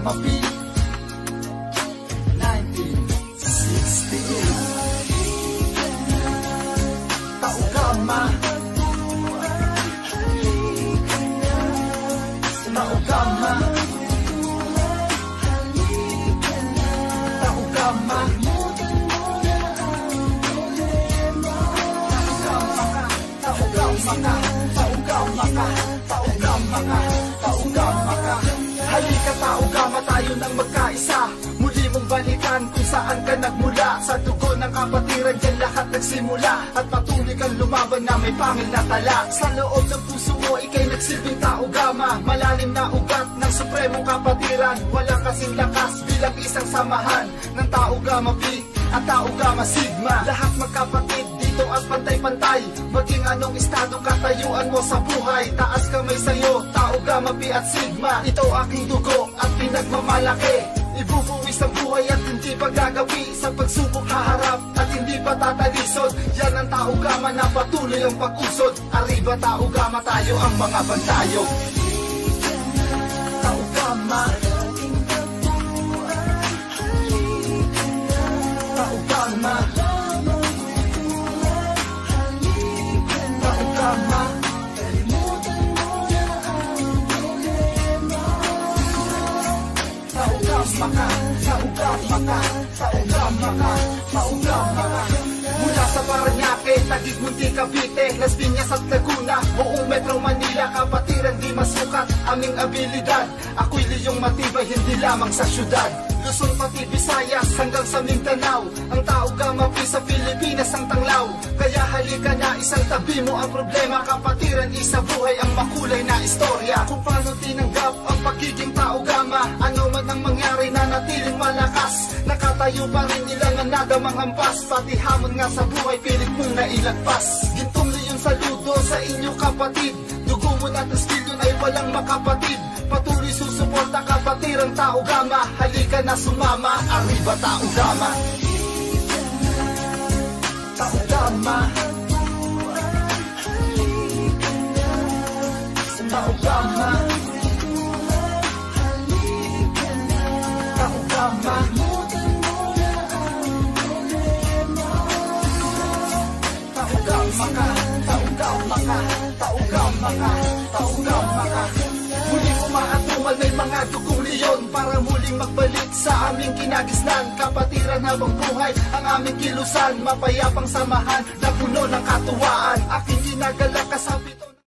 Mapi 1968. Taugama, Taugama, Taugama, Taugama. Halika Taugama, tayo nang magkaisa. Muli mong balikan kung saan ka nagmula. Sa dugo ng kapatiran dyan lahat nagsimula. At patuloy kang lumaban na may pangil na tala. Sa loob ng puso mo ikay nagsilbing Taugama. Malalim na ugat ng supremong kapatiran. Walang kasing lakas bilang isang samahan ng Taugama P at Taugama Sigma. Lahat magkapatid dito at pantay-pantay. Maging anong estado katayuan mo sa buhay. Taas kamay sa'yo, Taugama P at Sigma. Ito aking dugo at pinagmamalaki. Ibubuwis ang buhay at hindi paggagawi. Sa pagsubok haharap at hindi pa tatalisod. Yan ang Taugama na patuloy ang pag-usod. Arriba Taugama, tayo ang mga bantayo. Taugama, Taugama, Taugama, Taugama, Taugama. Mula sa Parañaque, Taguig, Munti, Cavite, Las Piñas at Laguna, buong Metro Manila, kapatiran di masukat aming abilidad. Ako'y liyong matibay, hindi lamang sa syudad. Luzon pati Visayas hanggang sa Mindanao, ang Taugama P sa Pilipinas ang tanglaw. Kaya halika na, isang tabi mo ang problema. Kapatiran, isa buhay ang makulay na istorya. Kung paano tinanggap ang pagiging Taugama, ano man ang mangyari na natiling malakas. Nakatayo pa rin ilang ang nadamang hampas. Pati hamon nga sa buhay, pilit mong nailagpas. Gintong leyon saludo sa inyo kapatid. Dugo mo na tastilyon ay walang makapatid. Patuloy susuporta kapatirang Taugama. Halika na sumama, arriba Taugama. Taugama, Taugama, Taugama, Taugama ka. Muling umaatumal may mga dugong leyon para muling magbalik sa aming kinagisnan. Kapatiran habang buhay ang aming kilusan, mapayapang samahan na puno ng katuwaan.